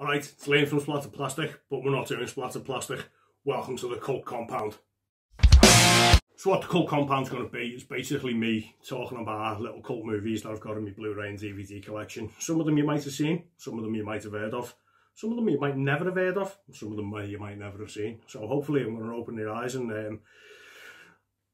Alright, it's Lane from Splattered Plastic, but we're not doing Splattered Plastic. Welcome to the Cult Compound. So what the Cult Compound's going to be is basically me talking about little cult movies that I've got in my Blu-ray and DVD collection. Some of them you might have seen, some of them you might have heard of, some of them you might never have heard of, some of them you might never have seen. So hopefully I'm going to open your eyes and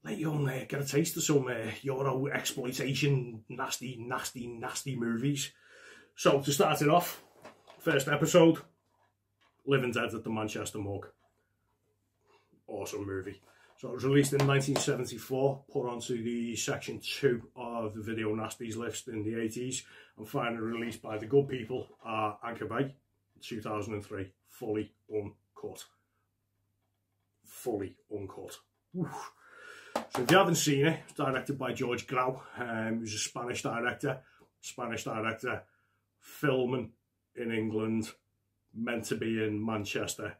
let you get a taste of some Euro exploitation, nasty movies. So to start it off, first episode, Living Dead at the Manchester Morgue. Awesome movie. So it was released in 1974, put onto the section 2 of the Video Nasties list in the 80s, and finally released by the good people at Anchor Bay in 2003, fully uncut. Fully uncut. Oof. So if you haven't seen it, it's directed by George Grau, who's a Spanish director, filming in England, meant to be in Manchester.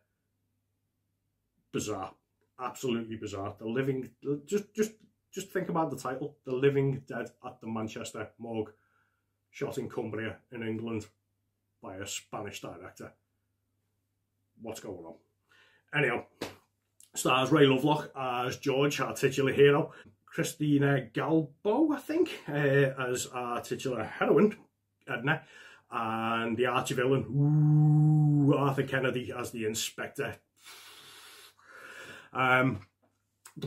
Bizarre, absolutely bizarre. The living, just think about the title, The Living Dead at the Manchester Morgue, shot in Cumbria in England by a Spanish director. What's going on? Anyhow, stars Ray Lovelock as George, our titular hero, Christina Galbo, I think, as our titular heroine, Edna, and the arch-villain, Arthur Kennedy as the inspector. The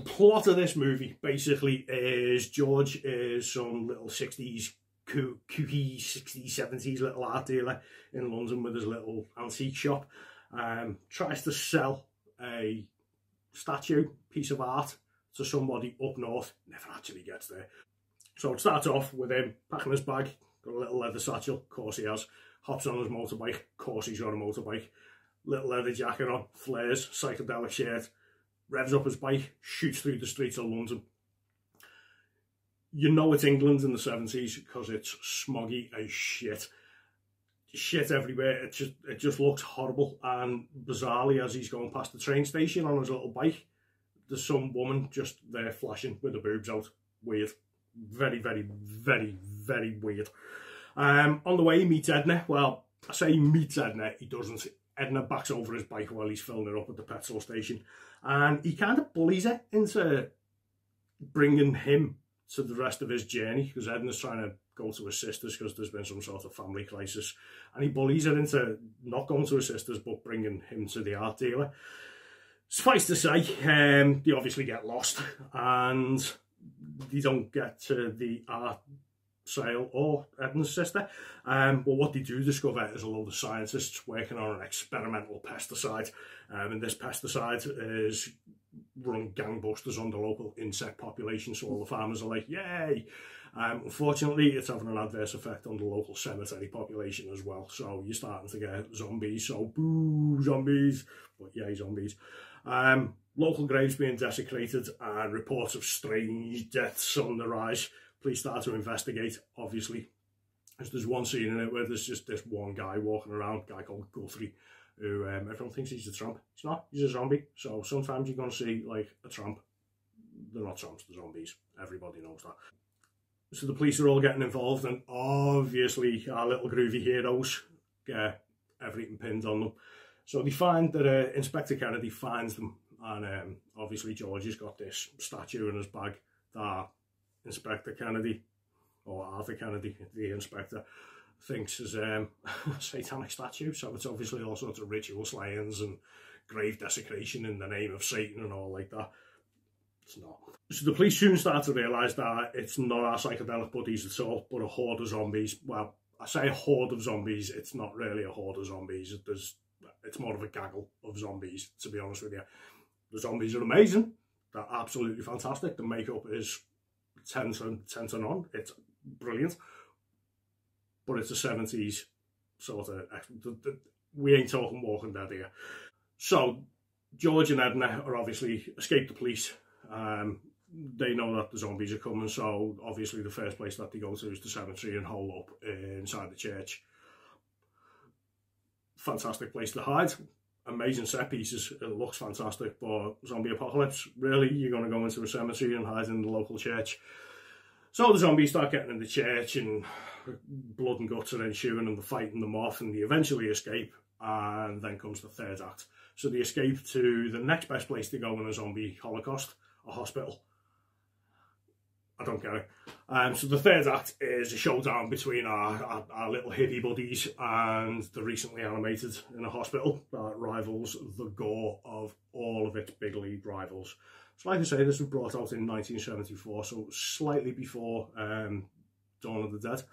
plot of this movie basically is George is some little 60s, kooky 60s, 70s little art dealer in London with his little antique shop. Tries to sell a statue, piece of art, to somebody up north, never actually gets there. So it starts off with him packing his bag, got a little leather satchel, of course he has, hops on his motorbike, of course he's got a motorbike, little leather jacket on, flares, psychedelic shirt, revs up his bike, shoots through the streets of London. You know it's England in the 70s because it's smoggy as shit. Shit everywhere, it just looks horrible, and bizarrely as he's going past the train station on his little bike, there's some woman just there flashing with her boobs out. Weird. Very, very, very, very weird. On the way he meets Edna. Well, I say he meets Edna, he doesn't. Edna backs over his bike while he's filling her up at the petrol station, and he kind of bullies her into bringing him to the rest of his journey, because Edna's trying to go to his sister's because there's been some sort of family crisis, and he bullies her into not going to his sister's but bringing him to the art dealer. Suffice to say, they obviously get lost and they don't get to the art sale or Edna's sister. But what they do discover is a load of scientists working on an experimental pesticide, and this pesticide is run gangbusters on the local insect population, so all the farmers are like, yay! Unfortunately, it's having an adverse effect on the local cemetery population as well, so you're starting to get zombies, so boo, zombies, but yay, zombies. Local graves being desecrated and reports of strange deaths on the rise. Police start to investigate, obviously, because there's one scene in it where there's just this one guy walking around, a guy called Guthrie, who everyone thinks he's a tramp. He's not, he's a zombie. So sometimes you're going to see like a tramp. They're not tramps, they're zombies. Everybody knows that. So the police are all getting involved, and obviously our little groovy heroes get everything pinned on them. So they find that Inspector Kennedy finds them, and obviously George has got this statue in his bag that Inspector Kennedy, or Arthur Kennedy, the inspector, thinks is a satanic statue. So it's obviously all sorts of ritual slayings and grave desecration in the name of Satan and all like that. It's not. So the police soon start to realise that it's not our psychedelic buddies at all, but a horde of zombies. Well, I say a horde of zombies, it's not really a horde of zombies. It's more of a gaggle of zombies, to be honest with you. The zombies are amazing. They're absolutely fantastic. The makeup is 10 to none. It's brilliant. But it's a 70s sort of... we ain't talking Walking Dead here. So, George and Edna are obviously escaped the police. They know that the zombies are coming, so obviously the first place that they go to is the cemetery and hole up inside the church. Fantastic place to hide. Amazing set pieces. It looks fantastic, but zombie apocalypse, really? You're going to go into a cemetery and hide in the local church? So the zombies start getting in the church and blood and guts are ensuing and they're fighting them off, and they eventually escape and then comes the third act. So they escape to the next best place to go in a zombie holocaust, a hospital. I don't get it. So the third act is a showdown between our little hippie buddies and the recently animated in a hospital that rivals the gore of all of its big league rivals. So like I say, this was brought out in 1974, so slightly before Dawn of the Dead.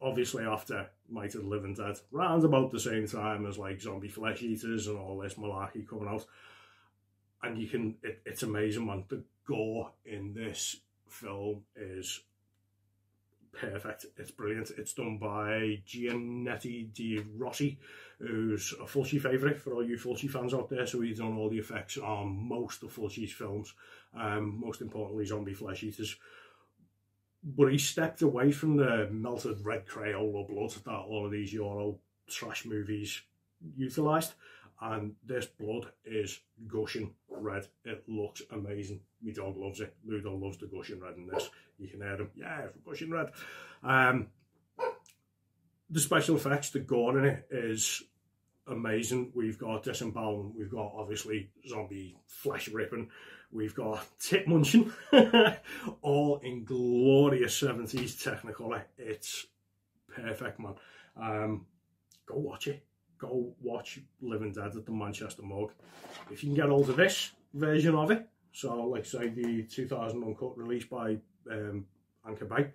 Obviously after Night of the Living Dead, round about the same time as like Zombie Flesh Eaters and all this malarkey coming out. And you can, it's amazing, man. The gore in this film is perfect. It's brilliant. It's done by Giannetti Di Rossi, who's a Fulci favourite for all you Fulci fans out there. So he's done all the effects on most of Fulci's films, most importantly Zombie Flesh Eaters. But he stepped away from the melted red Crayola blood that all of these Euro trash movies utilised, and this blood is gushing red. It looks amazing. My dog loves it. Ludo loves the gushing red in this. You can hear him. Yeah, gushing red. The special effects, the gore in it is amazing. We've got disembowelment. We've got obviously zombie flesh ripping. We've got tit munching. All in glorious 70s Technicolor. It's perfect, man. Go watch it. Go watch Living Dead at the Manchester Morgue. If you can get hold of this version of it, so like say the 2000 uncut release by Anchor Bay,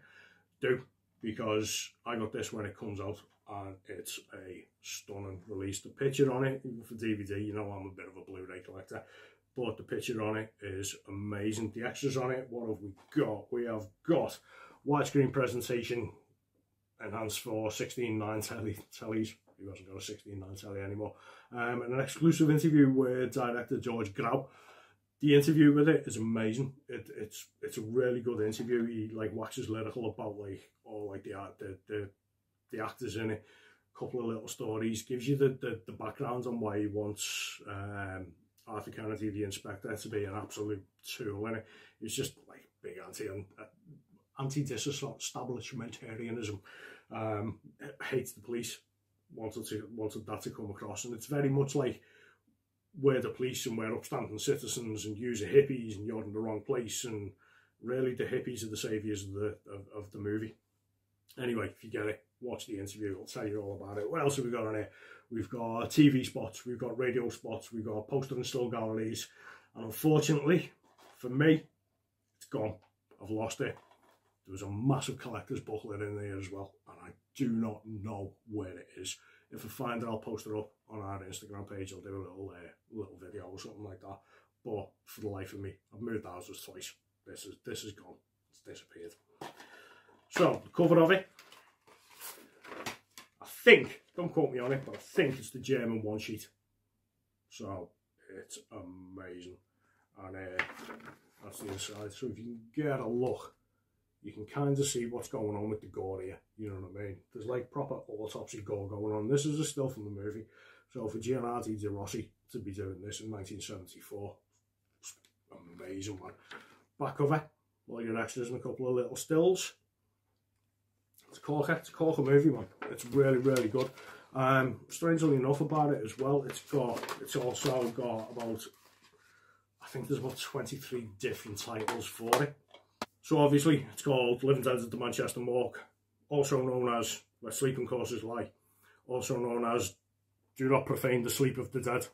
do, because I got this when it comes out and it's a stunning release. The picture on it, even for DVD, you know I'm a bit of a Blu-ray collector, but the picture on it is amazing. The extras on it, what have we got? We have got widescreen presentation enhanced for 16:9 tellies. He hasn't got a 16:9 telly anymore. And an exclusive interview with director George Grau. The interview with it is amazing. It's a really good interview. He like waxes lyrical about like all like the actors in it. A couple of little stories. Gives you the background on why he wants Arthur Kennedy, the inspector, to be an absolute tool in it. It's just like big anti-disestablishmentarianism. Hates the police. Wanted that to come across, and it's very much like we're the police and we're upstanding citizens and you're hippies and you're in the wrong place, and really the hippies are the saviours of the movie. Anyway, if you get it, watch the interview, I'll tell you all about it. What else have we got on here? We've got TV spots, we've got radio spots, we've got poster and still galleries, and unfortunately for me, it's gone. I've lost it. There was a massive collector's booklet in there as well, and I do not know where it is. If I find it, I'll post it up on our Instagram page. I'll do a little video or something like that. But for the life of me, I've moved houses twice. This is gone. It's disappeared. So the cover of it, I think, don't quote me on it, but I think it's the German one sheet. So it's amazing, and that's the inside. So if you can get a look, you can kind of see what's going on with the gore here, you know what I mean? There's like proper autopsy gore going on. This is a still from the movie. So for Giannetti Di Rossi to be doing this in 1974, it's amazing, man. Back cover, all your extras and a couple of little stills. It's a corker movie, man. It's really, really good. Strangely enough about it as well, it's also got about, I think there's about 23 different titles for it. So obviously it's called Living Dead at the Manchester Morgue, also known as Where Sleeping Corpses Lie, also known as Do Not Profane the Sleep of the Dead,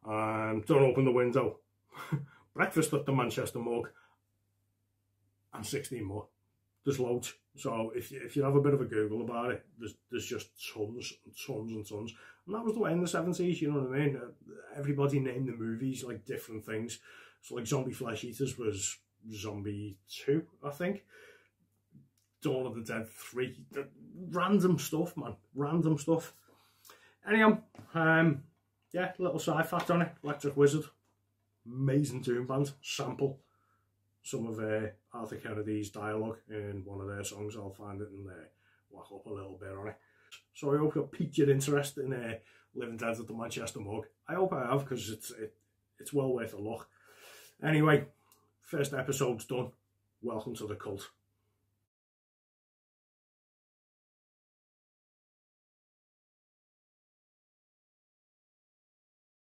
Don't Open the Window, Breakfast at the Manchester Morgue, and 16 more. There's loads. So if you have a bit of a Google about it, there's just tons and tons and tons. And that was the way in the 70s, you know what I mean? Everybody named the movies like different things. So like Zombie Flesh Eaters was Zombie 2, I think. Dawn of the Dead 3. Random stuff, man. Random stuff. Anyhow, yeah, little side fact on it. Electric Wizard. Amazing doom band. Sample some of Arthur Kennedy's dialogue in one of their songs. I'll find it and whack up a little bit on it. So I hope I've piqued your interest in Living Dead at the Manchester Morgue. I hope I have, because it's well worth a look. Anyway, first episode's done. Welcome to the cult.